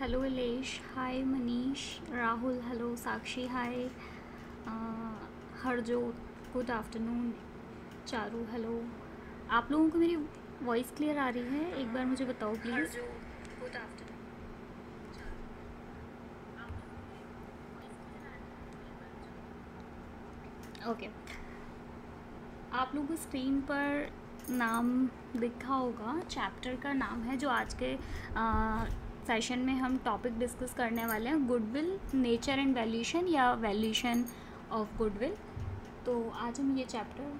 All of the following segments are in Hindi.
Hello Ilesh, hi Manish, Rahul hello, Sakshi hi, Harjot good afternoon, Charu hello. आप लोगों को मेरी वॉइस क्लियर आ रही है? एक बार मुझे बताओ प्लीज़। Good afternoon. ओके, आप लोगों को स्क्रीन पर नाम दिखा होगा, चैप्टर का नाम है जो आज के सेशन में हम टॉपिक डिस्कस करने वाले हैं, गुडविल, नेचर एंड वैल्यूशन या वैल्यूशन ऑफ गुडविल। तो आज हम ये चैप्टर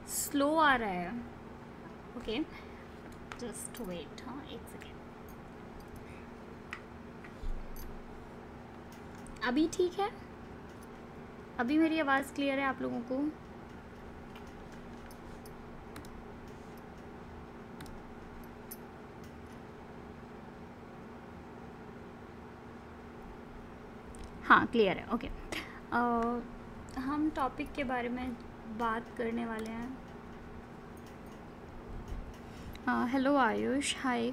स्लो आ रहा है। ओके, जस्ट वेट, हाँ एक सेकेंड। अभी ठीक है? अभी मेरी आवाज़ क्लियर है आप लोगों को? हाँ क्लियर है। ओके, हम टॉपिक के बारे में बात करने वाले हैं। हेलो आयुष, हाय।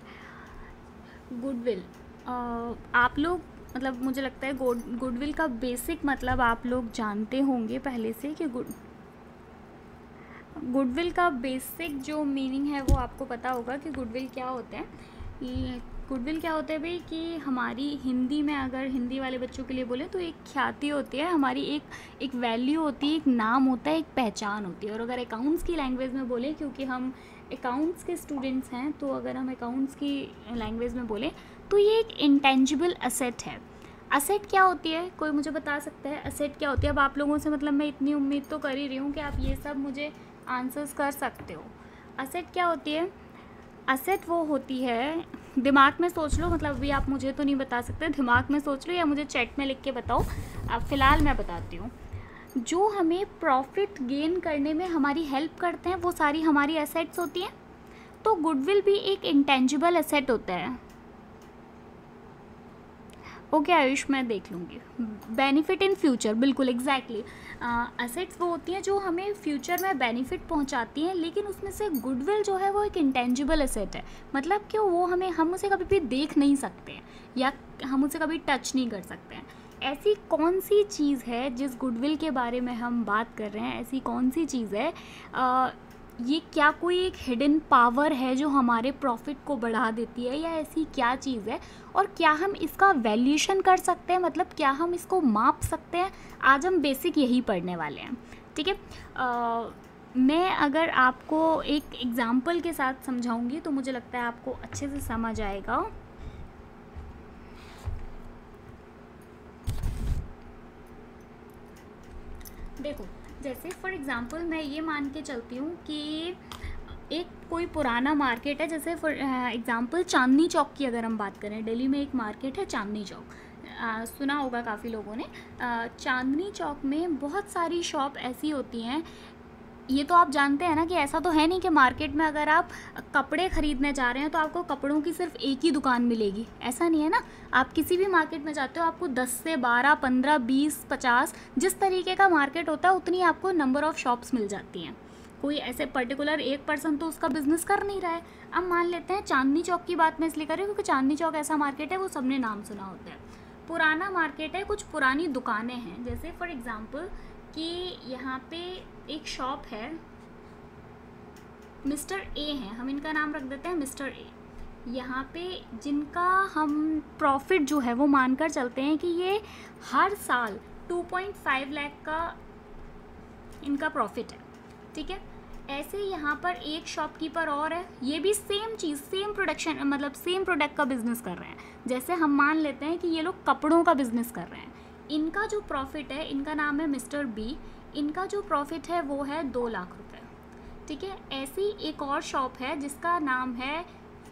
गुडविल, आप लोग मतलब मुझे लगता है गुडविल का बेसिक मतलब आप लोग जानते होंगे पहले से कि गुडविल का बेसिक जो मीनिंग है वो आपको पता होगा कि गुडविल क्या होता है। गुडविल क्या होता है भाई कि हमारी हिंदी में अगर हिंदी वाले बच्चों के लिए बोले तो एक ख्याति होती है, हमारी एक वैल्यू होती है, एक नाम होता है, एक पहचान होती है। और अगर अकाउंट्स की लैंग्वेज में बोले, क्योंकि हम अकाउंट्स के स्टूडेंट्स हैं, तो अगर हम अकाउंट्स की लैंग्वेज में बोले तो ये एक इंटेंजिबल असेट है। असेट क्या होती है, कोई मुझे बता सकता है असेट क्या होती है? अब आप लोगों से मतलब मैं इतनी उम्मीद तो कर ही रही हूँ कि आप ये सब मुझे आंसर्स कर सकते हो। असेट क्या होती है? असेट वो होती है, दिमाग में सोच लो, मतलब अभी आप मुझे तो नहीं बता सकते, दिमाग में सोच लो या मुझे चैट में लिख के बताओ। अब फ़िलहाल मैं बताती हूँ। जो हमें प्रॉफिट गेन करने में हमारी हेल्प करते हैं वो सारी हमारी एसेट्स होती हैं। तो गुडविल भी एक इंटेंजिबल एसेट होता है। ओके आयुष, मैं देख लूँगी। बेनिफिट इन फ्यूचर, बिल्कुल एग्जैक्टली। असेट्स वो होती हैं जो हमें फ्यूचर में बेनिफिट पहुंचाती हैं, लेकिन उसमें से गुडविल जो है वो एक इंटेंजिबल एसेट है। मतलब कि वो हम उसे कभी भी देख नहीं सकते हैं या हम उसे कभी टच नहीं कर सकते हैं। ऐसी कौन सी चीज़ है जिस गुडविल के बारे में हम बात कर रहे हैं? ऐसी कौन सी चीज़ है? ये क्या कोई एक हिडन पावर है जो हमारे प्रॉफिट को बढ़ा देती है, या ऐसी क्या चीज़ है? और क्या हम इसका वैल्यूशन कर सकते हैं, मतलब क्या हम इसको माप सकते हैं? आज हम बेसिक यही पढ़ने वाले हैं, ठीक है। मैं अगर आपको एक एग्जांपल के साथ समझाऊंगी तो मुझे लगता है आपको अच्छे से समझ आएगा। देखो, जैसे फॉर एग्जांपल मैं ये मान के चलती हूँ कि एक कोई पुराना मार्केट है, जैसे फॉर एग्जांपल चांदनी चौक की अगर हम बात करें, दिल्ली में एक मार्केट है चांदनी चौक, सुना होगा काफ़ी लोगों ने। चांदनी चौक में बहुत सारी शॉप ऐसी होती हैं। ये तो आप जानते हैं ना कि ऐसा तो है नहीं कि मार्केट में अगर आप कपड़े ख़रीदने जा रहे हैं तो आपको कपड़ों की सिर्फ एक ही दुकान मिलेगी, ऐसा नहीं है ना। आप किसी भी मार्केट में जाते हो आपको 10 से 12, 15, 20, 50 जिस तरीके का मार्केट होता है उतनी आपको नंबर ऑफ़ शॉप्स मिल जाती हैं। कोई ऐसे पर्टिकुलर एक पर्सन तो उसका बिजनेस कर नहीं रहा है। अब मान लेते हैं चांदनी चौक की बात मैं इसलिए कर रही हूँ क्योंकि चांदनी चौक ऐसा मार्केट है वो सबने नाम सुना होता है, पुराना मार्केट है, कुछ पुरानी दुकानें हैं। जैसे फॉर एग्ज़ाम्पल कि यहाँ पे एक शॉप है, मिस्टर ए हैं, हम इनका नाम रख देते हैं मिस्टर ए। यहाँ पे जिनका हम प्रॉफिट जो है वो मानकर चलते हैं कि ये हर साल 2.5 लाख का इनका प्रॉफिट है, ठीक है। ऐसे यहाँ पर एक शॉपकीपर और है, ये भी सेम चीज़, सेम प्रोडक्शन, मतलब सेम प्रोडक्ट का बिजनेस कर रहे हैं। जैसे हम मान लेते हैं कि ये लोग कपड़ों का बिजनेस कर रहे हैं। इनका जो प्रॉफिट है, इनका नाम है मिस्टर बी, इनका जो प्रॉफिट है वो है 2 लाख रुपए, ठीक है। ऐसी एक और शॉप है जिसका नाम है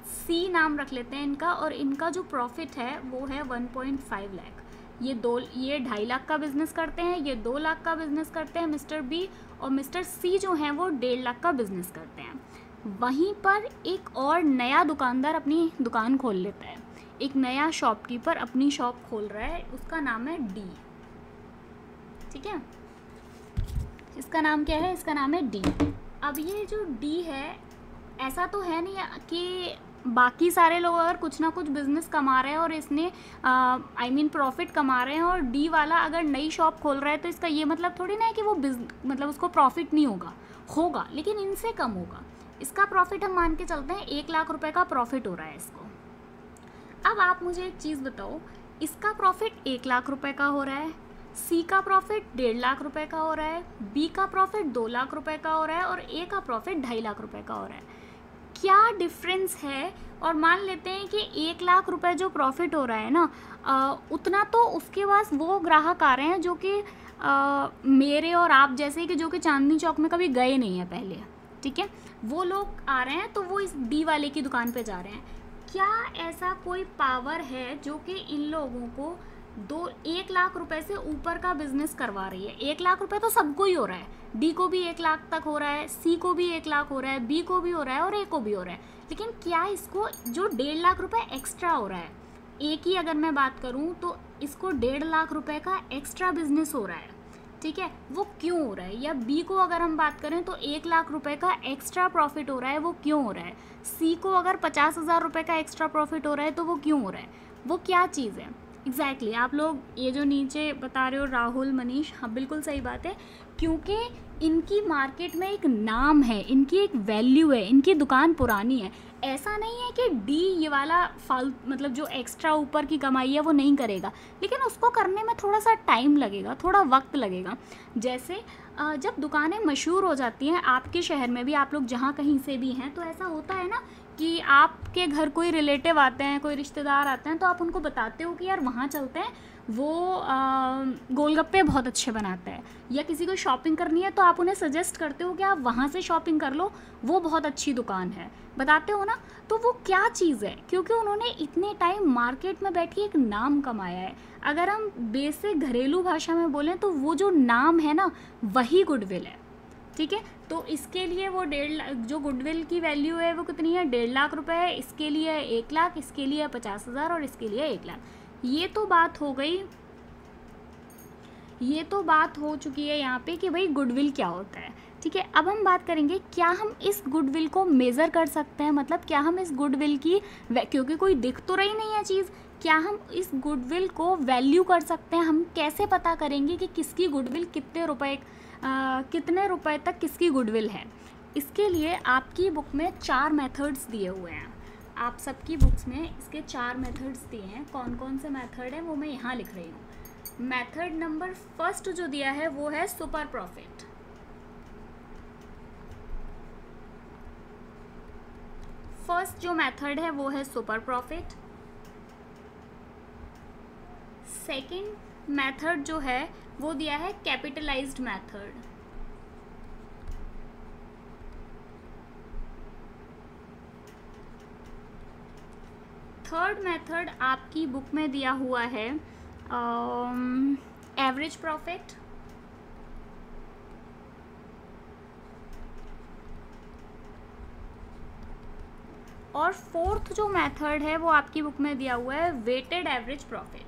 सी, नाम रख लेते हैं इनका, और इनका जो प्रॉफिट है वो है 1.5 लाख। ये 2.5 लाख का बिजनेस करते हैं, ये 2 लाख का बिजनेस करते हैं मिस्टर बी, और मिस्टर सी जो हैं वो 1.5 लाख का बिजनेस करते हैं। वहीं पर एक और नया दुकानदार अपनी दुकान खोल लेता है, एक नया शॉपकीपर अपनी शॉप खोल रहा है, उसका नाम है डी, ठीक है। इसका नाम क्या है? इसका नाम है डी। अब ये जो डी है, ऐसा तो है नहीं कि बाकी सारे लोग अगर कुछ ना कुछ बिजनेस कमा रहे हैं और इसने प्रॉफिट कमा रहे हैं, और डी वाला अगर नई शॉप खोल रहा है, तो इसका ये मतलब थोड़ी ना है कि वो मतलब उसको प्रॉफिट नहीं होगा, लेकिन इनसे कम होगा। इसका प्रॉफिट हम मान के चलते हैं 1 लाख रुपए का प्रॉफिट हो रहा है इसको। अब आप मुझे एक चीज़ बताओ, इसका प्रॉफिट 1 लाख रुपए का हो रहा है, सी का प्रॉफिट 1.5 लाख रुपए का हो रहा है, बी का प्रॉफिट 2 लाख रुपए का हो रहा है, और ए का प्रॉफिट 2.5 लाख रुपए का हो रहा है। क्या डिफरेंस है? और मान लेते हैं कि 1 लाख रुपए जो प्रॉफिट हो रहा है ना, उतना तो उसके पास वो ग्राहक आ रहे हैं जो कि मेरे और आप जैसे कि जो कि चांदनी चौक में कभी गए नहीं हैं पहले, ठीक है, वो लोग आ रहे हैं, तो वो इस डी वाले की दुकान पे जा रहे हैं। क्या ऐसा कोई पावर है जो कि इन लोगों को 1 लाख रुपए से ऊपर का बिजनेस करवा रही है? 1 लाख रुपए तो सबको ही हो रहा है, डी को भी 1 लाख तक हो रहा है, सी को भी 1 लाख हो रहा है, बी को भी हो रहा है और ए को भी हो रहा है, लेकिन क्या इसको जो 1.5 लाख रुपए एक्स्ट्रा हो रहा है, ए की अगर मैं बात करूं तो इसको 1.5 लाख रुपए का एक्स्ट्रा बिजनेस हो रहा है, ठीक है, वो क्यों हो रहा है? या बी को अगर हम बात करें तो 1 लाख रुपए का एक्स्ट्रा प्रॉफिट हो रहा है, वो क्यों हो रहा है? सी को अगर 50,000 रुपए का एक्स्ट्रा प्रॉफिट हो रहा है, तो वो क्यों हो रहा है? वो क्या चीज़ है एग्जैक्टली? आप लोग ये जो नीचे बता रहे हो राहुल, मनीष, हाँ बिल्कुल सही बात है, क्योंकि इनकी मार्केट में एक नाम है, इनकी एक वैल्यू है, इनकी दुकान पुरानी है। ऐसा नहीं है कि डी ये वाला मतलब जो एक्स्ट्रा ऊपर की कमाई है वो नहीं करेगा, लेकिन उसको करने में थोड़ा सा टाइम लगेगा, थोड़ा वक्त लगेगा। जैसे जब दुकानें मशहूर हो जाती हैं आपके शहर में भी, आप लोग जहाँ कहीं से भी हैं, तो ऐसा होता है ना कि आपके घर कोई रिलेटिव आते हैं, कोई रिश्तेदार आते हैं, तो आप उनको बताते हो कि यार वहाँ चलते हैं, वो गोलगप्पे बहुत अच्छे बनाते हैं, या किसी को शॉपिंग करनी है तो आप उन्हें सजेस्ट करते हो कि आप वहाँ से शॉपिंग कर लो, वो बहुत अच्छी दुकान है, बताते हो ना। तो वो क्या चीज़ है? क्योंकि उन्होंने इतने टाइम मार्केट में बैठ के एक नाम कमाया है। अगर हम बेसिक घरेलू भाषा में बोलें तो वो जो नाम है ना, वही गुडविल है, ठीक है। तो इसके लिए वो 1.5 लाख जो गुडविल की वैल्यू है वो कितनी है? 1.5 लाख रुपए है, इसके लिए 1 लाख, इसके लिए 50,000 और इसके लिए 1 लाख। ये तो बात हो गई, ये तो बात हो चुकी है यहाँ पे कि भाई गुडविल क्या होता है, ठीक है। अब हम बात करेंगे क्या हम इस गुडविल को मेज़र कर सकते हैं, मतलब क्या हम इस गुडविल की क्योंकि कोई दिख तो रही नहीं है चीज़, क्या हम इस गुडविल को वैल्यू कर सकते हैं? हम कैसे पता करेंगे कि किसकी गुडविल कितने रुपए तक किसकी गुडविल है? इसके लिए आपकी बुक में 4 मेथड्स दिए हुए हैं, आप सबकी बुक्स में इसके 4 मेथड्स दिए हैं। कौन कौन से मेथड हैं वो मैं यहाँ लिख रही हूँ। मेथड नंबर फर्स्ट जो दिया है वो है सुपर प्रॉफिट। फर्स्ट जो मेथड है वो है सुपर प्रॉफिट। सेकंड मेथड जो है वो दिया है कैपिटलाइज्ड मेथड। थर्ड मेथड आपकी बुक में दिया हुआ है एवरेज प्रॉफिट। और फोर्थ जो मेथड है वो आपकी बुक में दिया हुआ है वेटेड एवरेज प्रॉफिट।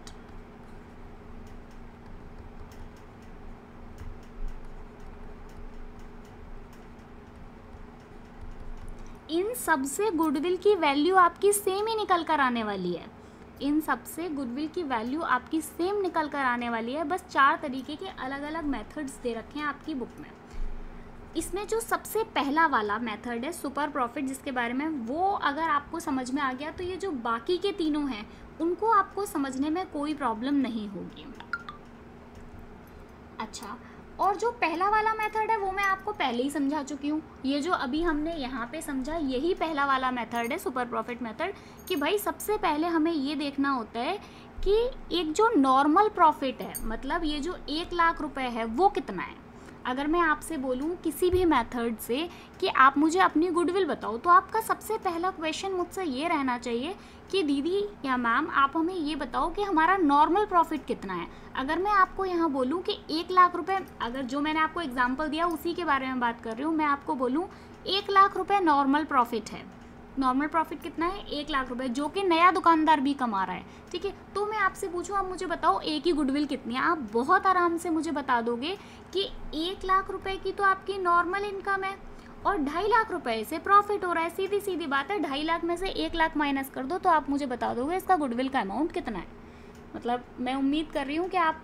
इन सबसे गुडविल की वैल्यू आपकी सेम ही निकल कर आने वाली है, इन सबसे गुडविल की वैल्यू आपकी सेम निकल कर आने वाली है, बस 4 तरीके के अलग अलग मेथड्स दे रखे हैं आपकी बुक में। इसमें जो सबसे पहला वाला मेथड है सुपर प्रॉफिट, जिसके बारे में वो अगर आपको समझ में आ गया तो ये जो बाकी के तीनों हैं उनको आपको समझने में कोई प्रॉब्लम नहीं होगी। अच्छा, और जो पहला वाला मेथड है वो मैं आपको पहले ही समझा चुकी हूँ। ये जो अभी हमने यहाँ पे समझा यही पहला वाला मेथड है सुपर प्रॉफिट मेथड, कि भाई सबसे पहले हमें ये देखना होता है कि एक जो नॉर्मल प्रॉफिट है, मतलब ये जो 1 लाख रुपए है वो कितना है। अगर मैं आपसे बोलूँ किसी भी मेथड से कि आप मुझे अपनी गुडविल बताओ, तो आपका सबसे पहला क्वेश्चन मुझसे ये रहना चाहिए कि दीदी या मैम आप हमें ये बताओ कि हमारा नॉर्मल प्रॉफिट कितना है। अगर मैं आपको यहाँ बोलूँ कि 1 लाख रुपए, अगर जो मैंने आपको एग्जांपल दिया उसी के बारे में बात कर रही हूँ, मैं आपको बोलूँ 1 लाख रुपए नॉर्मल प्रॉफिट है, नॉर्मल प्रॉफिट कितना है? 1 लाख रुपए, जो कि नया दुकानदार भी कमा रहा है, ठीक है। तो मैं आपसे पूछूं, आप मुझे बताओ ए की गुडविल कितनी है? आप बहुत आराम से मुझे बता दोगे कि 1 लाख रुपए की तो आपकी नॉर्मल इनकम है, और 2.5 लाख रुपए से प्रॉफिट हो रहा है। सीधी सीधी बात है, 2.5 लाख में से 1 लाख माइनस कर दो तो आप मुझे बता दोगे इसका गुडविल का अमाउंट कितना है। मतलब मैं उम्मीद कर रही हूँ कि आप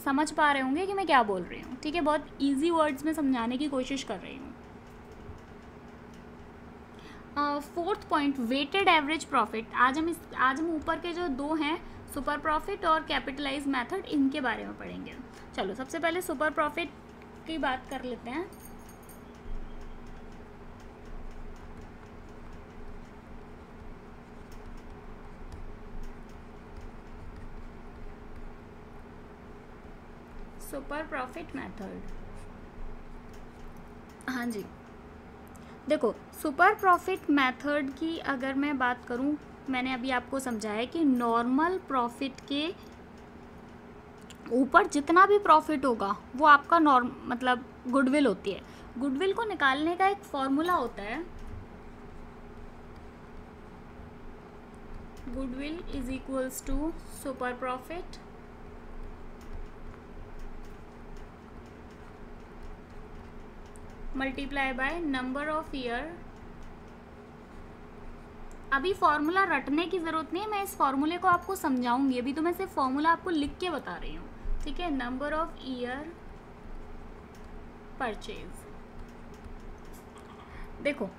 समझ पा रहे होंगे कि मैं क्या बोल रही हूँ, ठीक है। बहुत ईजी वर्ड्स में समझाने की कोशिश कर रही हूँ। Fourth point, weighted average profit. आज हम ऊपर के जो दो हैं, सुपर प्रॉफिट और कैपिटलाइज मेथड, इनके बारे में पढ़ेंगे। चलो सबसे पहले सुपर प्रॉफिट की बात कर लेते हैं। सुपर प्रॉफिट मेथड, हाँ जी, देखो सुपर प्रॉफिट मेथड की अगर मैं बात करूं, मैंने अभी आपको समझाया कि नॉर्मल प्रॉफिट के ऊपर जितना भी प्रॉफिट होगा वो आपका मतलब गुडविल होती है। गुडविल को निकालने का एक फॉर्मूला होता है, goodwill is equals to super profit multiply by number of year. अभी फॉर्मूला रटने की ज़रूरत नहीं है, मैं इस फॉर्मूले को आपको समझाऊंगी, अभी तो मैं सिर्फ फॉर्मूला आपको लिख के बता रही हूँ, ठीक है। Number of year purchase. देखो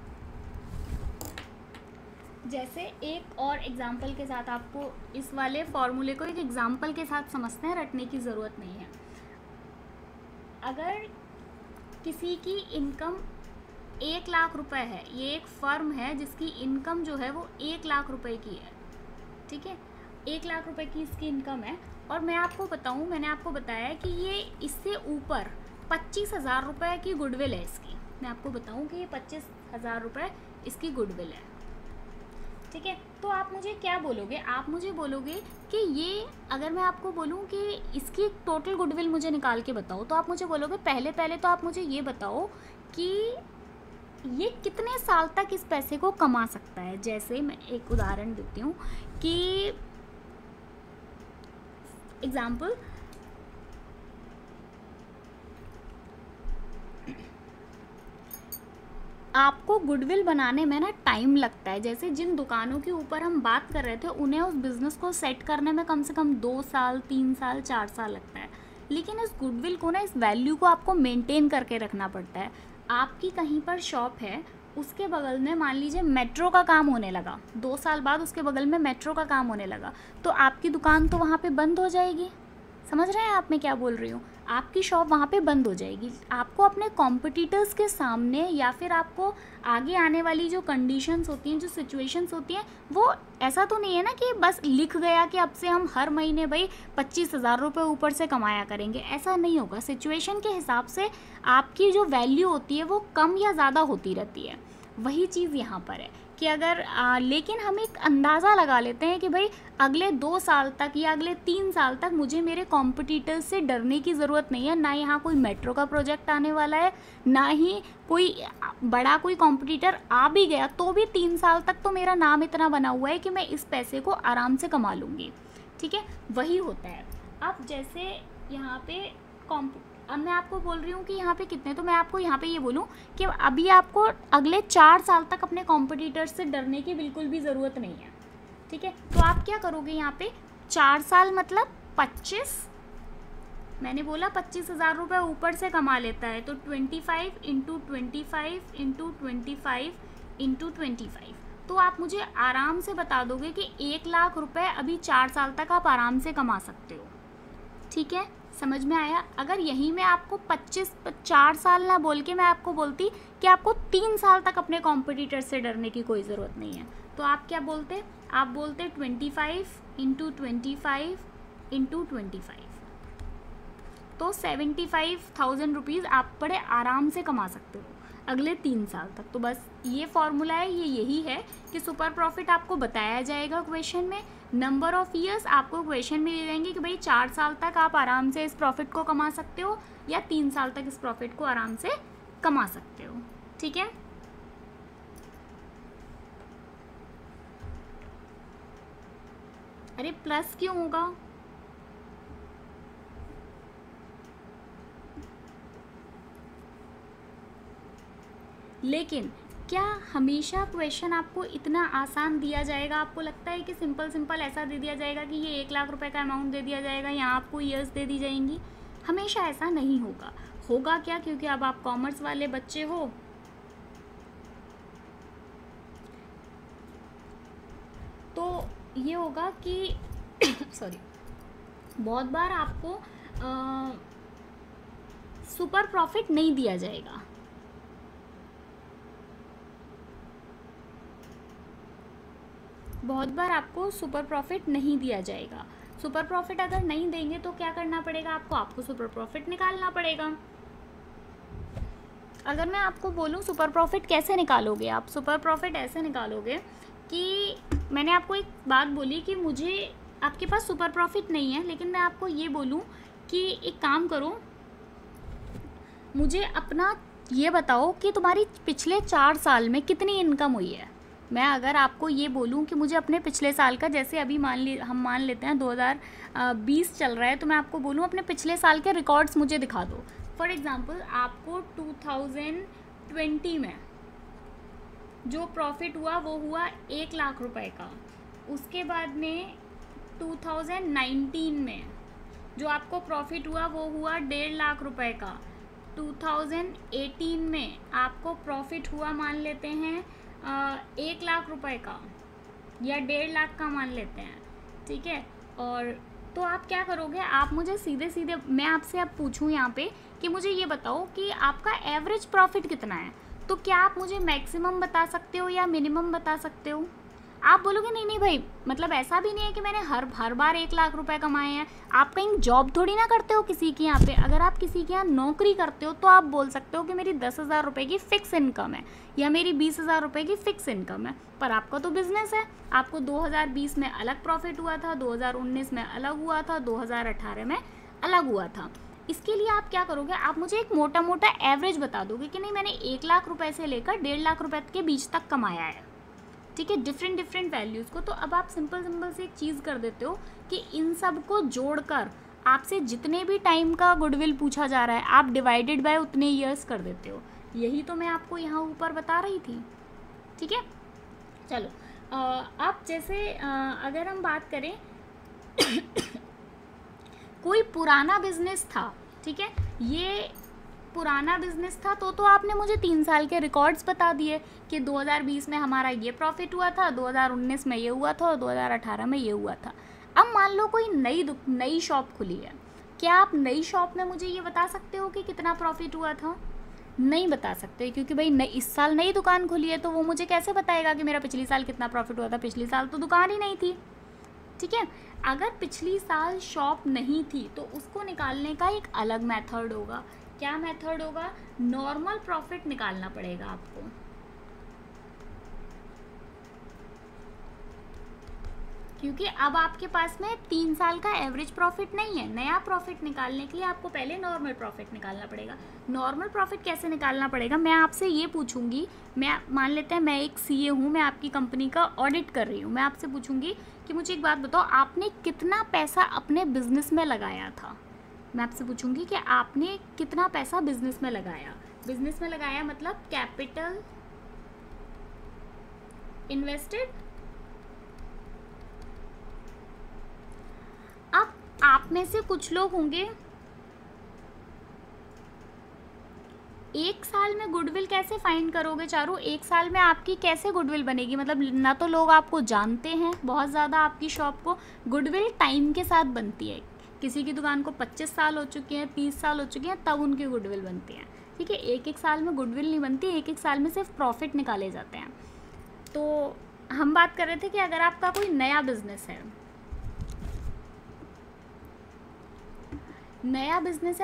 जैसे एक और एग्जाम्पल के साथ आपको इस वाले फॉर्मूले को एक एग्जाम्पल के साथ समझते हैं, रटने की ज़रूरत नहीं है। अगर किसी की इनकम 1 लाख रुपए है, ये एक फर्म है जिसकी इनकम जो है वो 1 लाख रुपए की है, ठीक है। 1 लाख रुपए की इसकी इनकम है, और मैं आपको बताऊं, मैंने आपको बताया कि ये इससे ऊपर 25,000 रुपये की गुडविल है इसकी। मैं आपको बताऊं कि ये 25,000 रुपये इसकी गुडविल है, ठीक है। तो आप मुझे क्या बोलोगे, आप मुझे बोलोगे कि ये, अगर मैं आपको बोलूं कि इसकी टोटल गुडविल मुझे निकाल के बताओ, तो आप मुझे बोलोगे पहले तो आप मुझे ये बताओ कि ये कितने साल तक इस पैसे को कमा सकता है। जैसे मैं एक उदाहरण देती हूँ कि एग्जाम्पल, आपको गुडविल बनाने में ना टाइम लगता है। जैसे जिन दुकानों के ऊपर हम बात कर रहे थे, उन्हें उस बिज़नेस को सेट करने में कम से कम 2 साल 3 साल 4 साल लगता है, लेकिन इस गुडविल को ना, इस वैल्यू को आपको मेंटेन करके रखना पड़ता है। आपकी कहीं पर शॉप है, उसके बगल में मान लीजिए मेट्रो का काम होने लगा, 2 साल बाद उसके बगल में मेट्रो का काम होने लगा, तो आपकी दुकान तो वहाँ पे बंद हो जाएगी। समझ रहे हैं आप मैं क्या बोल रही हूँ? आपकी शॉप वहाँ पे बंद हो जाएगी। आपको अपने कॉम्पिटिटर्स के सामने, या फिर आपको आगे आने वाली जो कंडीशंस होती हैं, जो सिचुएशंस होती हैं, वो ऐसा तो नहीं है ना कि बस लिख गया कि अब से हम हर महीने भाई 25,000 रुपये ऊपर से कमाया करेंगे, ऐसा नहीं होगा। सिचुएशन के हिसाब से आपकी जो वैल्यू होती है वो कम या ज़्यादा होती रहती है। वही चीज़ यहाँ पर है कि अगर लेकिन हम एक अंदाज़ा लगा लेते हैं कि भाई अगले 2 साल तक या अगले 3 साल तक मुझे मेरे कॉम्पिटिटर्स से डरने की ज़रूरत नहीं है। ना यहाँ कोई मेट्रो का प्रोजेक्ट आने वाला है, ना ही कोई बड़ा कोई कॉम्पिटिटर आ भी गया तो भी 3 साल तक तो मेरा नाम इतना बना हुआ है कि मैं इस पैसे को आराम से कमा लूँगी, ठीक है। वही होता है। अब जैसे यहाँ पे अब मैं आपको बोल रही हूँ कि यहाँ पे कितने, तो मैं आपको यहाँ पे ये बोलूँ कि अभी आपको अगले 4 साल तक अपने कॉम्पिटिटर से डरने की बिल्कुल भी ज़रूरत नहीं है, ठीक है। तो आप क्या करोगे यहाँ पे, 4 साल मतलब 25, मैंने बोला 25,000 रुपये ऊपर से कमा लेता है, तो 25 इंटू 25 इंटू 25 इंटू 25, तो आप मुझे आराम से बता दोगे कि 1 लाख रुपये अभी 4 साल तक आप आराम से कमा सकते हो, ठीक है। समझ में आया? अगर यहीं में आपको 4 साल ना बोल के मैं आपको बोलती कि आपको 3 साल तक अपने कॉम्पिटिटर से डरने की कोई ज़रूरत नहीं है, तो आप क्या बोलते? आप बोलते 25 इंटू 25 इंटू 25, तो 75,000 रुपीज़ आप बड़े आराम से कमा सकते हो अगले 3 साल तक। तो बस ये फॉर्मूला है, ये यही है कि सुपर प्रॉफिट आपको बताया जाएगा क्वेश्चन में, नंबर ऑफ़ ईयर्स आपको क्वेश्चन में दे देंगे कि भाई 4 साल तक आप आराम से इस प्रॉफिट को कमा सकते हो या 3 साल तक इस प्रॉफिट को आराम से कमा सकते हो, ठीक है। अरे प्लस क्यों होगा? लेकिन क्या हमेशा क्वेश्चन आपको इतना आसान दिया जाएगा? आपको लगता है कि सिंपल ऐसा दे दिया जाएगा कि ये 1 लाख रुपए का अमाउंट दे दिया जाएगा या आपको ईयर्स दे दी जाएंगी? हमेशा ऐसा नहीं होगा। होगा क्या? क्योंकि अब आप कॉमर्स वाले बच्चे हो, तो ये होगा कि सॉरी, बहुत बार आपको सुपर प्रॉफिट नहीं दिया जाएगा। बहुत बार आपको सुपर प्रॉफिट नहीं दिया जाएगा। सुपर प्रॉफिट अगर नहीं देंगे तो क्या करना पड़ेगा आपको सुपर प्रॉफिट निकालना पड़ेगा। अगर मैं आपको बोलूँ सुपर प्रॉफिट कैसे निकालोगे, आप सुपर प्रॉफिट ऐसे निकालोगे कि मैंने आपको एक बात बोली कि मुझे आपके पास सुपर प्रॉफिट नहीं है, लेकिन मैं आपको ये बोलूँ कि एक काम करो, मुझे अपना ये बताओ कि तुम्हारी पिछले 4 साल में कितनी इनकम हुई है। मैं अगर आपको ये बोलूँ कि मुझे अपने पिछले साल का, जैसे अभी हम मान लेते हैं 2020 चल रहा है, तो मैं आपको बोलूँ अपने पिछले साल के रिकॉर्ड्स मुझे दिखा दो। फॉर एग्ज़ाम्पल आपको 2020 में जो प्रॉफिट हुआ वो हुआ 1 लाख रुपए का। उसके बाद में 2019 में जो आपको प्रॉफिट हुआ वो हुआ 1.5 लाख रुपए का। 2018 में आपको प्रॉफिट हुआ मान लेते हैं 1 लाख रुपए का या 1.5 लाख का मान लेते हैं, ठीक है। और तो आप क्या करोगे, आप मुझे सीधे मैं आपसे अब पूछूं यहाँ पे कि मुझे ये बताओ कि आपका एवरेज प्रॉफिट कितना है, तो क्या आप मुझे मैक्सिमम बता सकते हो या मिनिमम बता सकते हो? आप बोलोगे नहीं भाई, मतलब ऐसा भी नहीं है कि मैंने हर बार 1 लाख रुपए कमाए हैं। आप कहीं जॉब थोड़ी ना करते हो किसी के यहाँ पे। अगर आप किसी के यहाँ नौकरी करते हो तो आप बोल सकते हो कि मेरी 10,000 रुपये की फ़िक्स इनकम है या मेरी 20,000 रुपये की फ़िक्स इनकम है। पर आपका तो बिज़नेस है, आपको 2020 में अलग प्रॉफिट हुआ था, 2019 में अलग हुआ था, 2018 में अलग हुआ था। इसके लिए आप क्या करोगे, आप मुझे एक मोटा एवरेज बता दोगे कि नहीं मैंने 1 लाख रुपए से लेकर 1.5 लाख रुपए के बीच तक कमाया है, ठीक है, डिफरेंट वैल्यूज़ को। तो अब आप सिंपल से एक चीज़ कर देते हो कि इन सब को जोड़कर आपसे जितने भी टाइम का गुडविल पूछा जा रहा है आप डिवाइडेड बाय उतने ईयर्स कर देते हो। यही तो मैं आपको यहाँ ऊपर बता रही थी, ठीक है। चलो अब जैसे अगर हम बात करें कोई पुराना बिजनेस था, ठीक है, ये पुराना बिजनेस था तो आपने मुझे 3 साल के रिकॉर्ड्स बता दिए कि 2020 में हमारा ये प्रॉफिट हुआ था, 2019 में ये हुआ था और 2018 में ये हुआ था। अब मान लो कोई नई शॉप खुली है, क्या आप नई शॉप में मुझे ये बता सकते हो कि कितना प्रॉफिट हुआ था? नहीं बता सकते, क्योंकि भाई इस साल नई दुकान खुली है तो वो मुझे कैसे बताएगा कि मेरा पिछली साल कितना प्रॉफिट हुआ था? पिछली साल तो दुकान ही नहीं थी, ठीक है। अगर पिछली साल शॉप नहीं थी तो उसको निकालने का एक अलग मेथड होगा। क्या मेथड होगा? नॉर्मल प्रॉफिट निकालना पड़ेगा आपको। क्योंकि अब आपके पास में 3 साल का एवरेज प्रॉफिट नहीं है। नया प्रॉफिट निकालने के लिए आपको पहले नॉर्मल प्रॉफिट निकालना पड़ेगा। नॉर्मल प्रॉफिट कैसे निकालना पड़ेगा, मैं आपसे ये पूछूंगी। मैं मान लेते हैं मैं एक सीए हूँ, मैं आपकी कंपनी का ऑडिट कर रही हूँ। मैं आपसे पूछूंगी कि मुझे एक बात बताओ, आपने कितना पैसा अपने बिजनेस में लगाया था? मैं आपसे पूछूंगी कि आपने कितना पैसा बिजनेस में लगाया। बिजनेस में लगाया मतलब कैपिटल इन्वेस्टेड। अब आप में से कुछ लोग होंगे, 1 साल में गुडविल कैसे फाइंड करोगे चारू? 1 साल में आपकी कैसे गुडविल बनेगी? मतलब ना तो लोग आपको जानते हैं बहुत ज़्यादा, आपकी शॉप को। गुडविल टाइम के साथ बनती है। किसी की दुकान को 25 साल हो चुके हैं, 30 साल हो चुके हैं, तब उनकी गुडविल बनती है, ठीक है। एक साल में गुडविल नहीं बनती, एक साल में सिर्फ प्रॉफिट निकाले जाते हैं। तो हम बात कर रहे थे कि अगर आपका कोई नया बिजनेस है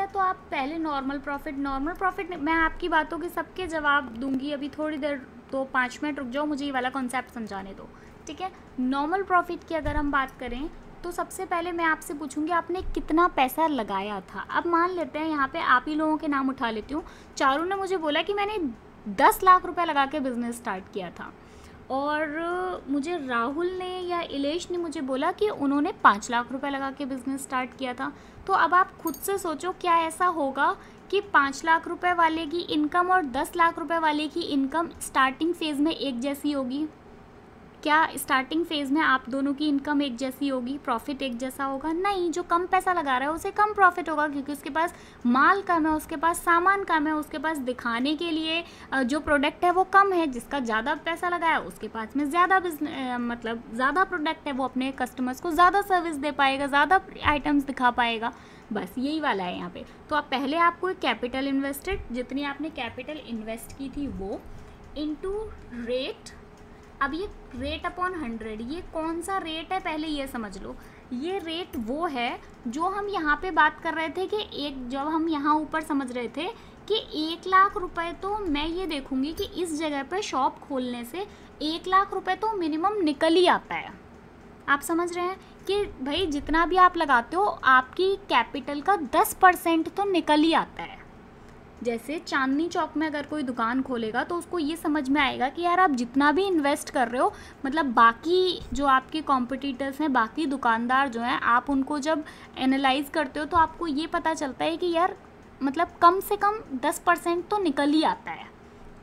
तो आप पहले नॉर्मल प्रॉफिट मैं आपकी बातों के सबके जवाब दूंगी अभी थोड़ी देर, तो 5 मिनट रुक जाओ, मुझे ये वाला कॉन्सेप्ट समझाने दो, ठीक है। नॉर्मल प्रॉफिट की अगर हम बात करें तो सबसे पहले मैं आपसे पूछूंगी आपने कितना पैसा लगाया था। अब मान लेते हैं यहाँ पे आप ही लोगों के नाम उठा लेती हूँ। चारू ने मुझे बोला कि मैंने 10 लाख रुपए लगा के बिजनेस स्टार्ट किया था, और मुझे राहुल ने या इलेश ने मुझे बोला कि उन्होंने 5 लाख रुपए लगा के बिज़नेस स्टार्ट किया था। तो अब आप खुद से सोचो, क्या ऐसा होगा कि 5 लाख रुपए वाले की इनकम और 10 लाख रुपए वाले की इनकम स्टार्टिंग फेज़ में एक जैसी होगी? क्या स्टार्टिंग फेज़ में आप दोनों की इनकम एक जैसी होगी, प्रॉफिट एक जैसा होगा? नहीं। जो कम पैसा लगा रहा है उसे कम प्रॉफिट होगा, क्योंकि उसके पास माल कम है, उसके पास सामान कम है, उसके पास दिखाने के लिए जो प्रोडक्ट है वो कम है। जिसका ज़्यादा पैसा लगाया उसके पास में ज़्यादा मतलब ज़्यादा प्रोडक्ट है, वो अपने कस्टमर्स को ज़्यादा सर्विस दे पाएगा, ज़्यादा आइटम्स दिखा पाएगा। बस यही वाला है यहाँ पे। तो आप पहले आपको कैपिटल इन्वेस्टेड, जितनी आपने कैपिटल इन्वेस्ट की थी वो, इनटू रेट। अब ये रेट अपॉन 100, ये कौन सा रेट है पहले ये समझ लो। ये रेट वो है जो हम यहाँ पे बात कर रहे थे कि जब हम यहाँ ऊपर समझ रहे थे कि 1 लाख रुपए तो मैं ये देखूँगी कि इस जगह पे शॉप खोलने से 1 लाख रुपए तो मिनिमम निकल ही आता है। आप समझ रहे हैं कि भाई जितना भी आप लगाते हो आपकी कैपिटल का 10% तो निकल ही आता है। जैसे चांदनी चौक में अगर कोई दुकान खोलेगा तो उसको ये समझ में आएगा कि यार आप जितना भी इन्वेस्ट कर रहे हो, मतलब बाकी जो आपके कॉम्पिटिटर्स हैं, बाकी दुकानदार जो हैं, आप उनको जब एनालाइज करते हो तो आपको ये पता चलता है कि यार मतलब कम से कम 10% तो निकल ही आता है।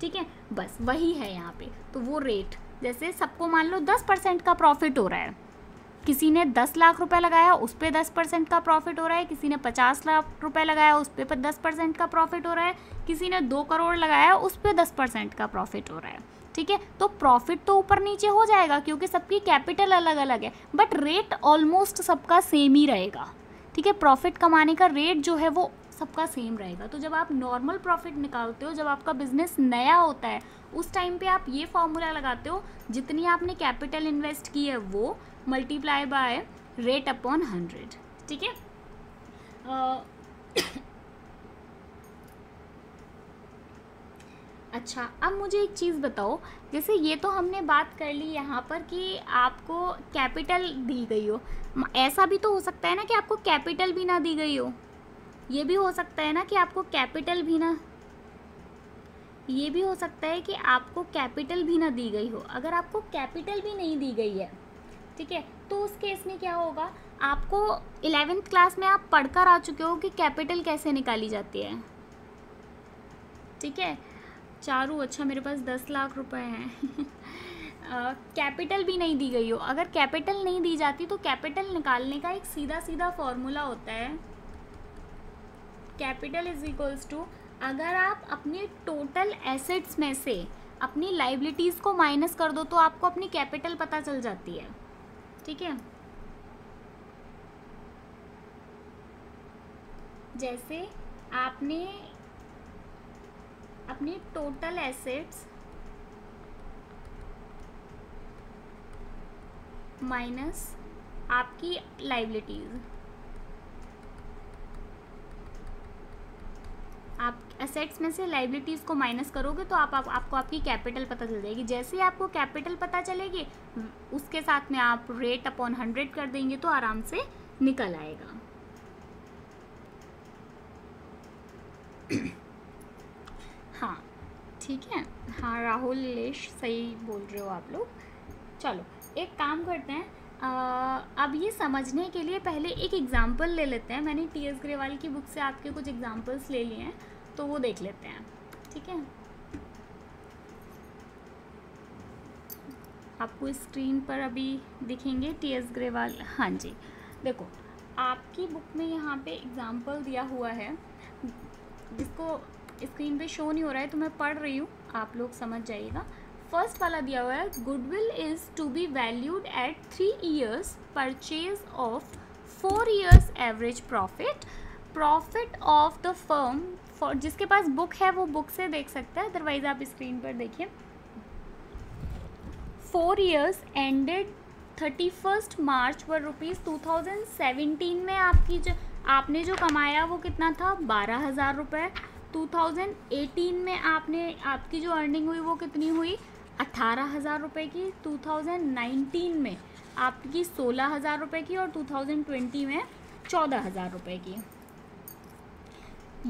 ठीक है, बस वही है यहाँ पे। तो वो रेट, जैसे सबको मान लो 10% का प्रॉफिट हो रहा है, किसी ने 10 लाख रुपए लगाया उस पर 10% का प्रॉफिट हो रहा है, किसी ने 50 लाख रुपए लगाया उस पर 10% का प्रॉफिट हो रहा है, किसी ने 2 करोड़ लगाया उस पर 10% का प्रॉफिट हो रहा है। ठीक है, तो प्रॉफिट तो ऊपर नीचे हो जाएगा क्योंकि सबकी कैपिटल अलग अलग है, बट रेट ऑलमोस्ट सबका सेम ही रहेगा। ठीक है, प्रॉफिट कमाने का रेट जो है वो सबका सेम रहेगा। तो जब आप नॉर्मल प्रॉफिट निकालते हो, जब आपका बिजनेस नया होता है, उस टाइम पे आप ये फॉर्मूला लगाते हो, जितनी आपने कैपिटल इन्वेस्ट की है वो मल्टीप्लाई बाय रेट अपॉन 100। ठीक है, अच्छा अब मुझे एक चीज़ बताओ, जैसे ये तो हमने बात कर ली यहाँ पर कि आपको कैपिटल दी गई हो, ऐसा भी तो हो सकता है ना कि आपको कैपिटल भी ना दी गई हो। ये भी हो सकता है ना कि आपको कैपिटल भी ना, ये भी हो सकता है कि आपको कैपिटल भी ना दी गई हो। अगर आपको कैपिटल भी नहीं दी गई है, ठीक है, तो उस केस में क्या होगा, आपको 11th क्लास में आप पढ़कर आ चुके हो कि कैपिटल कैसे निकाली जाती है। ठीक है चारू, अच्छा मेरे पास 10 लाख रुपए हैं कैपिटल भी नहीं दी गई हो, अगर कैपिटल नहीं दी जाती तो कैपिटल निकालने का एक सीधा सीधा फॉर्मूला होता है, कैपिटल इज इक्वल्स टू, अगर आप अपनी टोटल एसेट्स में से अपनी लाइबिलिटीज़ को माइनस कर दो तो आपको अपनी कैपिटल पता चल जाती है। ठीक है, जैसे आपने अपनी टोटल एसेट्स माइनस आपकी लाइबिलिटीज़, आप एसेट्स में से लाइबिलिटीज़ को माइनस करोगे तो आपको आपकी कैपिटल पता चल जाएगी। जैसे ही आपको कैपिटल पता चलेगी उसके साथ में आप रेट अपॉन 100 कर देंगे तो आराम से निकल आएगा। हाँ ठीक है, हाँ राहुल लेश सही बोल रहे हो आप लोग। चलो एक काम करते हैं, अब ये समझने के लिए पहले एक एग्ज़ाम्पल ले लेते हैं। मैंने टी.एस. ग्रेवाल की बुक से आपके कुछ एग्ज़ाम्पल्स ले लिए हैं तो वो देख लेते हैं। ठीक है, आपको स्क्रीन पर अभी दिखेंगे टी.एस. ग्रेवाल। हाँ जी, देखो आपकी बुक में यहाँ पे एग्ज़ाम्पल दिया हुआ है जिसको स्क्रीन पे शो नहीं हो रहा है तो मैं पढ़ रही हूँ, आप लोग समझ जाइएगा। फर्स्ट वाला दिया हुआ है, goodwill is to be valued at 3 years, purchase of 4 years average profit, profit of the firm for, जिसके पास बुक है वो बुक से देख सकता है, अदरवाइज आप स्क्रीन पर देखिए। 4 years एंडेड 31st मार्च वर रुपीज़ 2017 में आपने जो कमाया वो कितना था, 12,000 रुपये। 2018 में आपकी जो अर्निंग हुई वो कितनी हुई, 18,000 रुपये की। 2019 में आपकी 16,000 रुपये की और 2020 में 14,000 रुपये की।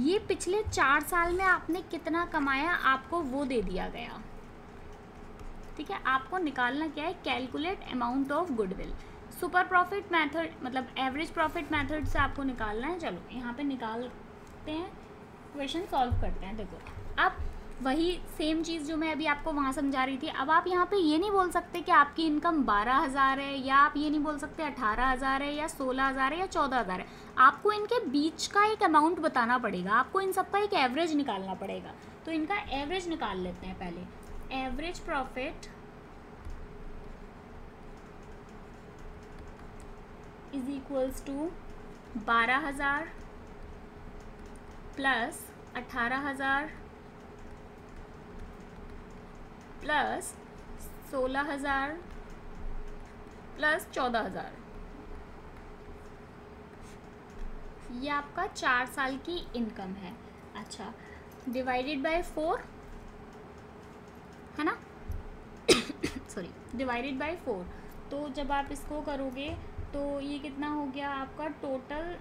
ये पिछले 4 साल में आपने कितना कमाया आपको वो दे दिया गया। ठीक है, आपको निकालना क्या है, calculate amount of goodwill. Super profit method मतलब एवरेज प्रॉफिट मेथड से आपको निकालना है। चलो यहाँ पे निकालते हैं, क्वेश्चन सॉल्व करते हैं। देखो अब वही सेम चीज़ जो मैं अभी आपको वहाँ समझा रही थी, अब आप यहाँ पे ये नहीं बोल सकते कि आपकी इनकम 12,000 है, या आप ये नहीं बोल सकते 18,000 है, या 16,000 है, या 14,000 है। आपको इनके बीच का एक अमाउंट बताना पड़ेगा, आपको इन सब का एक एवरेज निकालना पड़ेगा। तो इनका एवरेज निकाल लेते हैं पहले। Average profit is equals to 12,000 plus 18,000 plus 16,000 plus 14,000। ये आपका 4 साल की इनकम है। अच्छा, डिवाइडेड बाय 4 है ना सॉरी, डिवाइडेड बाय 4। तो जब आप इसको करोगे तो ये कितना हो गया आपका टोटल,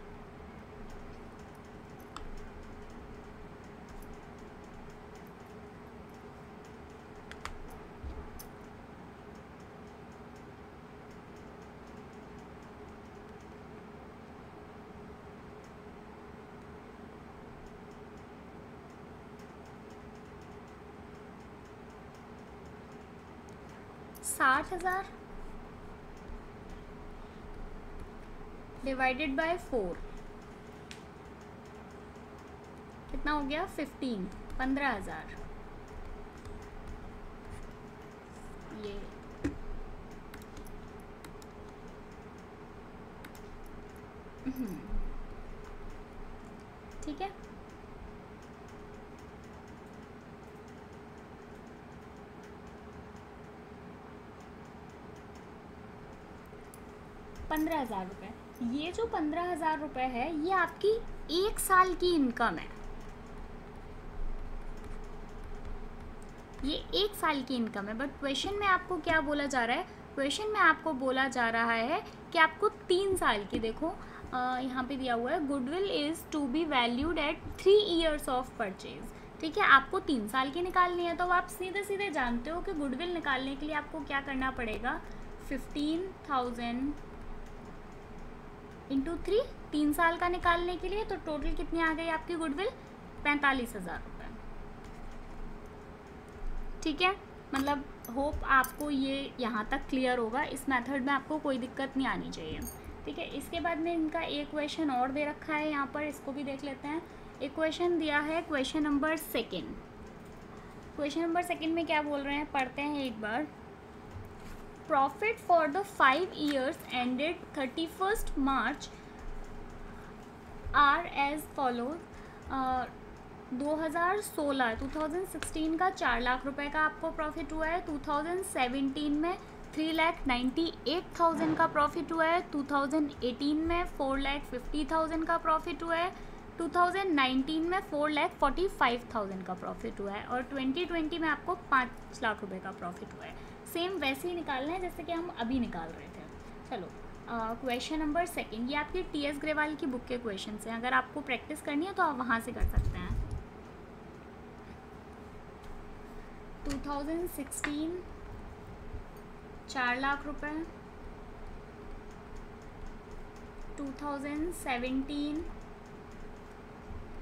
$60,000 डिवाइडेड बाय 4 कितना हो गया 15,000। ये ठीक है, ₹15,000। ये जो ₹15,000 है ये आपकी 1 साल की इनकम है, ये 1 साल की इनकम है। बट क्वेश्चन में आपको क्या बोला जा रहा है, क्वेश्चन में आपको बोला जा रहा है कि आपको 3 साल की, देखो यहाँ पे दिया हुआ है goodwill is to be valued at 3 years of purchase. ठीक है, आपको 3 साल की निकालनी है। तो आप सीधे सीधे जानते हो कि गुडविल निकालने के लिए आपको क्या करना पड़ेगा, 15,000 इंटू 3, 3 साल का निकालने के लिए। तो टोटल कितनी आ गई आपकी गुडविल, 45,000 रुपये। ठीक है, मतलब होप आपको ये यहाँ तक क्लियर होगा। इस मेथड में आपको कोई दिक्कत नहीं आनी चाहिए। ठीक है, इसके बाद में इनका एक क्वेश्चन और दे रखा है यहाँ पर, इसको भी देख लेते हैं। एक क्वेश्चन दिया है, क्वेश्चन नंबर 2। क्वेश्चन नंबर 2 में क्या बोल रहे हैं, पढ़ते हैं एक बार। Profit for the 5 years ended 31st March are as follows. 2016 का 4 लाख रुपए का आपको प्रॉफिट हुआ है। 2017 में 3,98,000 का प्रॉफिट हुआ है। 2018 में 4,50,000 का प्रॉफिट हुआ है। 2019 में 4,45,000 का प्रॉफिट हुआ है। और 2020 में आपको 5 लाख रुपए का प्रॉफिट हुआ है। सेम वैसे ही निकालना है जैसे कि हम अभी निकाल रहे थे। चलो क्वेश्चन नंबर 2, ये आपकी TS ग्रेवाल की बुक के क्वेश्चन हैं। अगर आपको प्रैक्टिस करनी है तो आप वहाँ से कर सकते हैं। 2016 4 लाख रुपए, 2017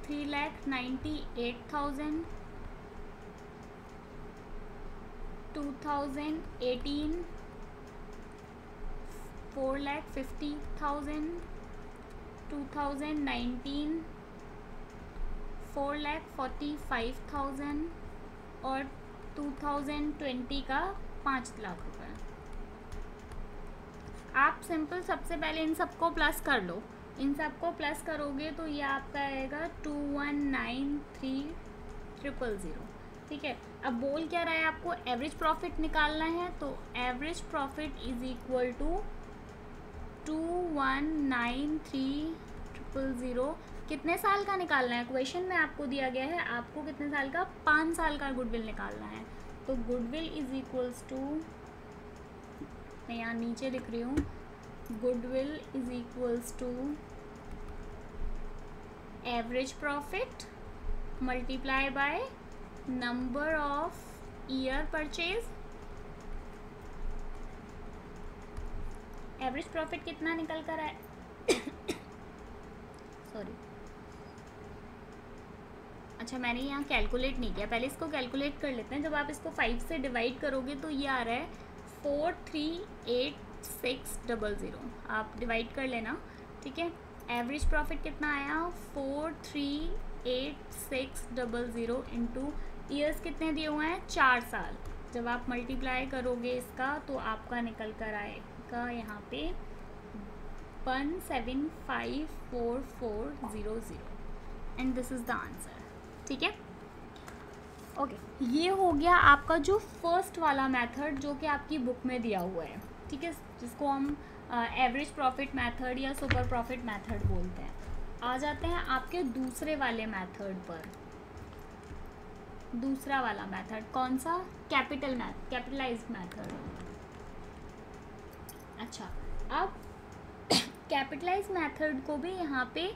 3,98,000, 2018 4,50,000, 2019 4,45,000 और 2020 का 5 लाख रुपए। आप सिंपल सबसे पहले इन सबको प्लस कर लो। इन सबको प्लस करोगे तो ये आपका आएगा 2,19,3,000। ठीक है, अब बोल क्या रहा है, आपको एवरेज प्रॉफिट निकालना है। तो average profit is equal to 2,19,3,000। कितने साल का निकालना है, क्वेश्चन में आपको दिया गया है आपको कितने साल का, 5 साल का गुडविल निकालना है। तो गुडविल इज इक्वल्स टू, मैं यहाँ नीचे लिख रही हूँ, goodwill is equals to average profit multiply by number of year purchase average profit कितना निकल कर आए सॉरी, अच्छा मैंने यहाँ कैलकुलेट नहीं किया, पहले इसको कैलकुलेट कर लेते हैं। जब आप इसको 5 से डिवाइड करोगे तो ये आ रहा है 438,600, आप डिवाइड कर लेना, ठीक है। एवरेज प्रॉफिट कितना आया 438,600 इंटू ईयर्स कितने दिए हुए हैं 4 साल। जब आप मल्टीप्लाई करोगे इसका तो आपका निकल कर आएगा यहाँ पे 1754,400 and this is the answer, ठीक है। ओके, ये हो गया आपका जो फर्स्ट वाला मेथड जो कि आपकी बुक में दिया हुआ है, ठीक है, जिसको हम एवरेज प्रॉफिट मेथड या सुपर प्रॉफिट मेथड बोलते हैं। आ जाते हैं आपके दूसरे वाले मेथड पर। दूसरा वाला मेथड कौन सा, कैपिटलाइज्ड मेथड। अच्छा, अब कैपिटलाइज्ड मेथड को भी यहाँ पे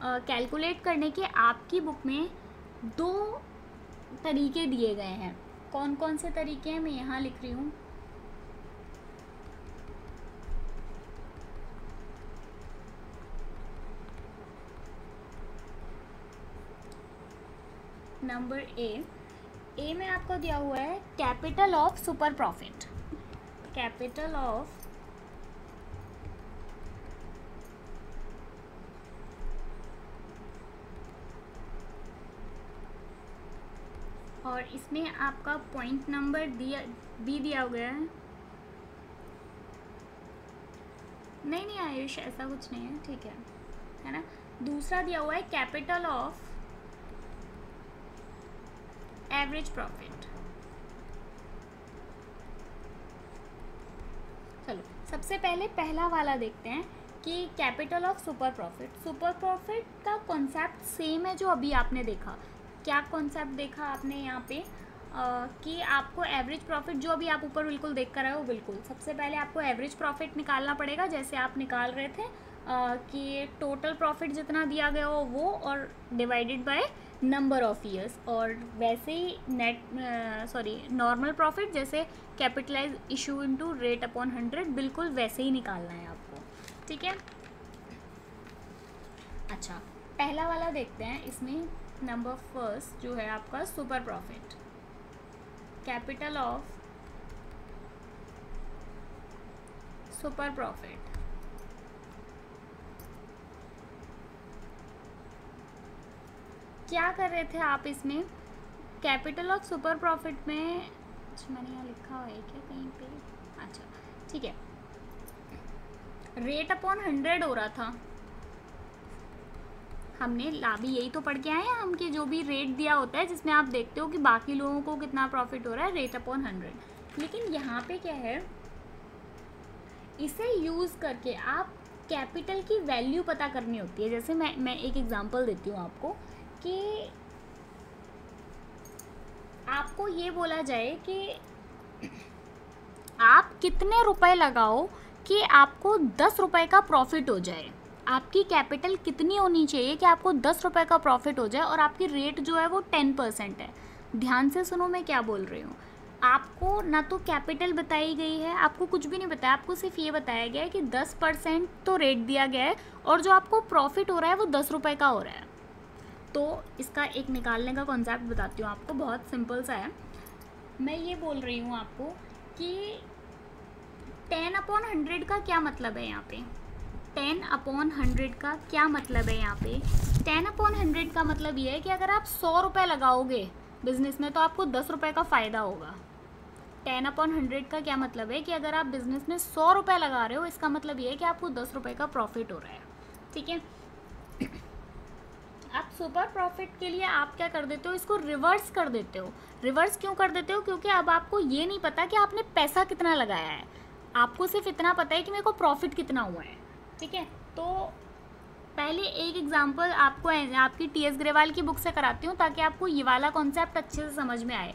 कैलकुलेट करने के आपकी बुक में 2 तरीके दिए गए हैं। कौन कौन से तरीके हैं मैं यहाँ लिख रही हूँ। नंबर ए में आपको दिया हुआ है capital of super profit. Capital of और इसमें आपका पॉइंट नंबर दिया गया है। नहीं आयुष, ऐसा कुछ नहीं है, ठीक है ना। दूसरा दिया हुआ है कैपिटल ऑफ एवरेज प्रॉफिट। चलो सबसे पहले पहला वाला देखते हैं कि capital of super profit. Super profit का कॉन्सेप्ट सेम है जो अभी आपने देखा। क्या कॉन्सेप्ट देखा आपने यहाँ पे कि आपको एवरेज प्रॉफिट जो अभी आप ऊपर बिल्कुल देख कर आए हो, बिल्कुल सबसे पहले आपको एवरेज प्रॉफिट निकालना पड़ेगा, जैसे आप निकाल रहे थे कि टोटल प्रॉफिट जितना दिया गया हो वो और divided by number of years, और वैसे ही नॉर्मल प्रॉफिट जैसे capitalise issue into rate upon 100 बिल्कुल वैसे ही निकालना है आपको, ठीक है। अच्छा, पहला वाला देखते हैं। इसमें नंबर फर्स्ट जो है आपका super profit. Capital of super profit क्या कर रहे थे आप इसमें। कैपिटल ऑफ सुपर प्रॉफिट में, अच्छा मैंने यहाँ लिखा हुआ है क्या कहीं पे, अच्छा ठीक है, रेट अपॉन 100 हो रहा था। हमने लाभी यही तो पढ़ के आए हैं हम कि जो भी रेट दिया होता है जिसमें आप देखते हो कि बाकी लोगों को कितना प्रॉफिट हो रहा है, रेट अपॉन 100। लेकिन यहाँ पे क्या है, इसे यूज़ करके आप कैपिटल की वैल्यू पता करनी होती है। जैसे मैं एक एग्जांपल देती हूँ आपको कि आपको ये बोला जाए कि आप कितने रुपए लगाओ कि आपको 10 रुपए का प्रॉफिट हो जाए। आपकी कैपिटल कितनी होनी चाहिए कि आपको 10 रुपए का प्रॉफिट हो जाए, और आपकी रेट जो है वो 10% है। ध्यान से सुनो मैं क्या बोल रही हूँ। आपको ना तो कैपिटल बताई गई है, आपको कुछ भी नहीं बताया, आपको सिर्फ ये बताया गया है कि 10% तो रेट दिया गया है और जो आपको प्रॉफिट हो रहा है वो 10 रुपए का हो रहा है। तो इसका एक निकालने का कॉन्सेप्ट बताती हूँ आपको, बहुत सिंपल सा है। मैं ये बोल रही हूँ आपको कि 10/100 का क्या मतलब है यहाँ पे। 10/100 का क्या मतलब है यहाँ पे। 10/100 का मतलब ये है कि अगर आप 100 रुपये लगाओगे बिजनेस में तो आपको 10 रुपये का फ़ायदा होगा। 10/100 का क्या मतलब है कि अगर आप बिजनेस में 100 रुपये लगा रहे हो, इसका मतलब ये है कि आपको 10 रुपये का प्रॉफिट हो रहा है, ठीक है। आप सुपर प्रॉफिट के लिए आप क्या कर देते हो, इसको रिवर्स कर देते हो। रिवर्स क्यों कर देते हो, क्योंकि अब आपको ये नहीं पता कि आपने पैसा कितना लगाया है, आपको सिर्फ इतना पता है कि मेरे को प्रॉफिट कितना हुआ है, ठीक है। तो पहले एक एग्जांपल आपको आपकी टीएस ग्रेवाल की बुक से कराती हूँ ताकि आपको ये वाला कॉन्सेप्ट अच्छे से समझ में आए।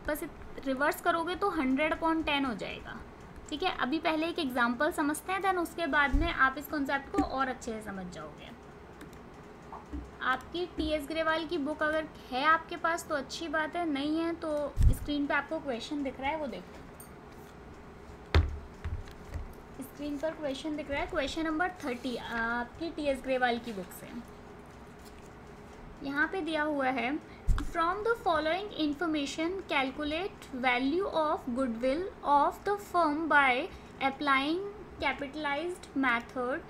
बस रिवर्स करोगे तो 100/10 हो जाएगा, ठीक है। अभी पहले एक एग्जांपल समझते हैं, देन उसके बाद में आप इस कॉन्सेप्ट को और अच्छे से समझ जाओगे। आपकी टीएस ग्रेवाल की बुक अगर है आपके पास तो अच्छी बात है, नहीं है तो स्क्रीन पे आपको क्वेश्चन दिख रहा है वो देखो। स्क्रीन पर क्वेश्चन दिख रहा है, क्वेश्चन नंबर 30 आपकी टी.एस. ग्रेवाल की बुक से। यहाँ पे दिया हुआ है, from the following information calculate value of goodwill of the firm by applying capitalised method,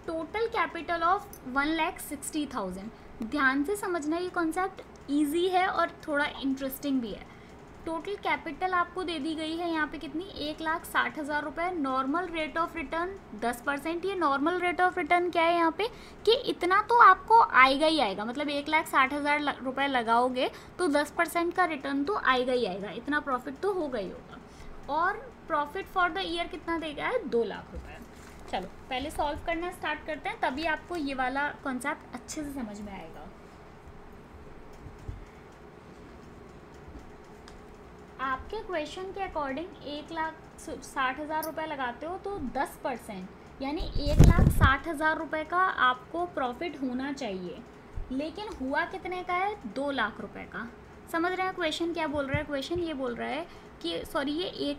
total capital of 1,60,000। ध्यान से समझना, ये कॉन्सेप्ट ईजी है और थोड़ा इंटरेस्टिंग भी है। टोटल कैपिटल आपको दे दी गई है यहाँ पे कितनी, 1,60,000 रुपये। Normal rate of return 10%। ये नॉर्मल रेट ऑफ रिटर्न क्या है यहाँ पे कि इतना तो आपको आएगा ही आएगा, मतलब 1,60,000 रुपये लगाओगे तो 10% का रिटर्न तो आएगा ही आएगा, इतना प्रॉफिट तो होगा ही होगा। और प्रॉफिट फॉर द ईयर कितना देगा है, 2 लाख रुपये। चलो पहले सॉल्व करना स्टार्ट करते हैं, तभी आपको ये वाला कॉन्सेप्ट अच्छे से समझ में आएगा। आपके क्वेश्चन के अकॉर्डिंग 1,60,000 रुपये लगाते हो तो 10% यानी 1,60,000 रुपये का आपको प्रॉफिट होना चाहिए, लेकिन हुआ कितने का है, 2 लाख रुपए का। समझ रहे हैं क्वेश्चन क्या बोल रहा है? क्वेश्चन ये बोल रहा है कि सॉरी ये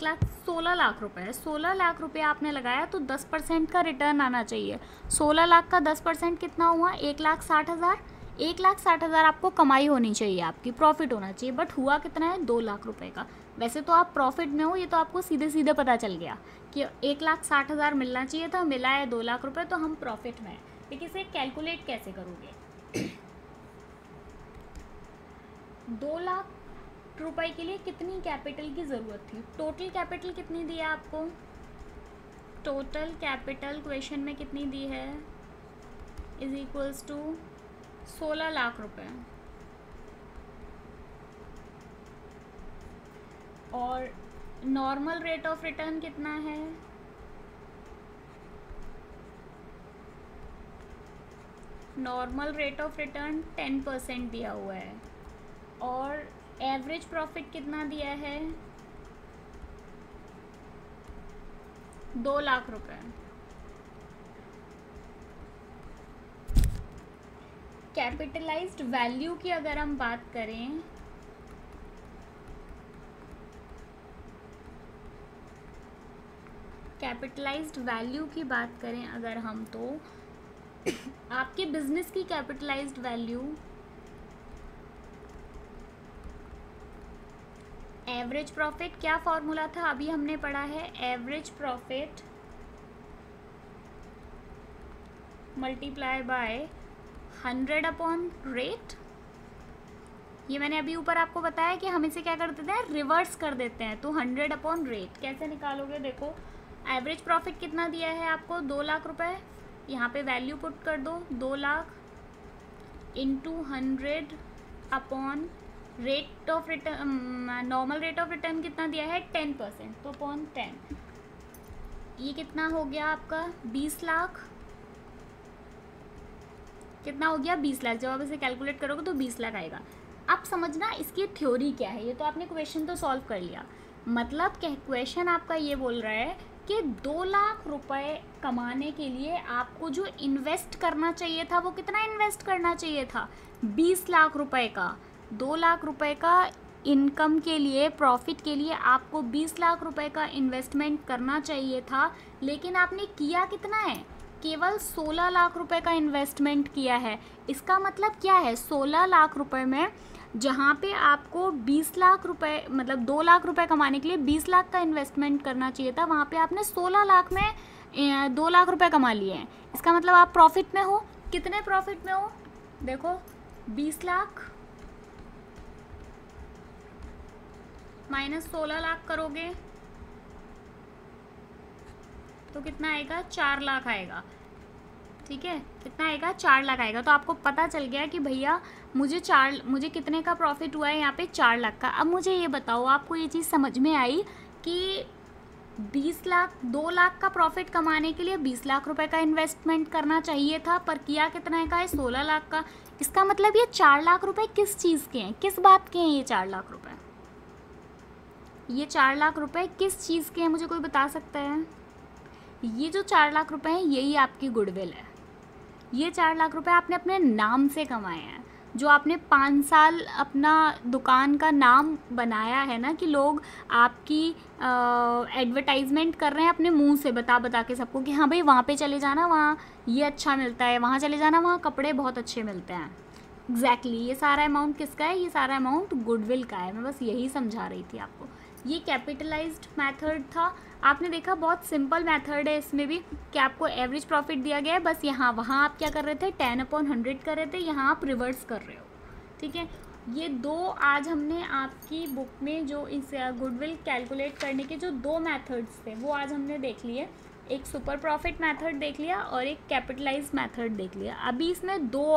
16 लाख रुपए है। 16 लाख रुपए आपने लगाया तो 10% का रिटर्न आना चाहिए। 16 लाख का 10% कितना हुआ, 1,60,000। 1,60,000 आपको कमाई होनी चाहिए, आपकी प्रॉफिट होना चाहिए, बट हुआ कितना है, 2 लाख रुपए का। वैसे तो आप प्रॉफिट में हो, ये तो आपको सीधे सीधे पता चल गया कि 1,60,000 मिलना चाहिए था, मिला है 2 लाख रुपए, तो हम प्रॉफिट में हैं। लेकिन इसे कैलकुलेट कैसे करोगे? 2 लाख रुपए के लिए कितनी कैपिटल की ज़रूरत थी? टोटल कैपिटल कितनी दी है आपको? टोटल कैपिटल क्वेश्चन में कितनी दी है, इज इक्वल्स टू 16 लाख रुपए। और नॉर्मल रेट ऑफ रिटर्न कितना है, नॉर्मल रेट ऑफ रिटर्न 10% दिया हुआ है। और एवरेज प्रॉफिट कितना दिया है, 2 लाख रुपए। कैपिटलाइज्ड वैल्यू की अगर हम बात करें, कैपिटलाइज्ड वैल्यू की बात करें अगर हम, तो आपके बिजनेस की कैपिटलाइज्ड वैल्यू एवरेज प्रॉफिट, क्या फॉर्मूला था अभी हमने पढ़ा है, average profit multiply bye 100 upon rate. ये मैंने अभी ऊपर आपको बताया कि हम इसे क्या कर देते हैं, रिवर्स कर देते हैं। तो 100 अपॉन रेट कैसे निकालोगे, देखो एवरेज प्रॉफिट कितना दिया है आपको, 2 लाख रुपए। यहाँ पे वैल्यू पुट कर दो, 2 lakh into 100 upon rate of return, normal rate of return कितना दिया है, 10%, तो अपॉन 10, ये कितना हो गया आपका, 20 लाख। कितना हो गया, 20 लाख। जब आप इसे कैलकुलेट करोगे तो 20 लाख आएगा। अब समझना इसकी थ्योरी क्या है, ये तो आपने क्वेश्चन तो सॉल्व कर लिया, मतलब क्वेश्चन आपका ये बोल रहा है कि 2 लाख रुपए कमाने के लिए आपको जो इन्वेस्ट करना चाहिए था, वो कितना इन्वेस्ट करना चाहिए था, 20 लाख रुपए का। 2 लाख रुपए का इनकम के लिए, प्रॉफिट के लिए आपको 20 लाख रुपए का इन्वेस्टमेंट करना चाहिए था, लेकिन आपने किया कितना है, केवल 16 लाख रुपए का इन्वेस्टमेंट किया है। इसका मतलब क्या है, 16 लाख रुपए में जहाँ पे आपको 20 लाख रुपए, मतलब 2 लाख रुपए कमाने के लिए 20 लाख का इन्वेस्टमेंट करना चाहिए था, वहाँ पे आपने 16 लाख में 2 लाख रुपए कमा लिए हैं। इसका मतलब आप प्रॉफिट में हो। कितने प्रॉफिट में हो, देखो 20 लाख माइनस 16 लाख करोगे तो कितना आएगा, 4 लाख आएगा। ठीक है, कितना आएगा, 4 लाख आएगा। तो आपको पता चल गया कि भैया मुझे कितने का प्रॉफिट हुआ है यहाँ पे, 4 लाख का। अब मुझे ये बताओ, आपको ये चीज़ समझ में आई कि 2 लाख का प्रॉफिट कमाने के लिए 20 लाख रुपए का इन्वेस्टमेंट करना चाहिए था, पर किया कितना का है, 16 लाख का। इसका मतलब ये 4 लाख रुपए किस चीज़ के हैं, किस बात के हैं ये 4 लाख रुपए? ये 4 लाख रुपए किस चीज़ के हैं, मुझे कोई बता सकता है? ये जो 4 लाख रुपए हैं, यही आपकी गुडविल है। ये 4 लाख रुपए आपने अपने नाम से कमाए हैं। जो आपने 5 साल अपना दुकान का नाम बनाया है ना, कि लोग आपकी एडवर्टाइजमेंट कर रहे हैं अपने मुंह से बता बता के सबको कि हाँ भाई वहाँ पे चले जाना, वहाँ ये अच्छा मिलता है, वहाँ चले जाना, वहाँ कपड़े बहुत अच्छे मिलते हैं। एग्जैक्टली ये सारा अमाउंट किसका है? ये सारा अमाउंट गुडविल का है। मैं बस यही समझा रही थी आपको। ये कैपिटलाइज्ड मेथड था। आपने देखा बहुत सिंपल मेथड है इसमें भी, कि आपको एवरेज प्रॉफिट दिया गया है, बस यहाँ वहाँ आप क्या कर रहे थे, 10/100 कर रहे थे, यहाँ आप रिवर्स कर रहे हो। ठीक है, ये दो आज हमने आपकी बुक में जो इस गुडविल कैलकुलेट करने के जो 2 मेथड्स थे वो आज हमने देख लिए। एक सुपर प्रॉफिट मेथड देख लिया और एक कैपिटलाइज्ड मेथड देख लिया। अभी इसमें 2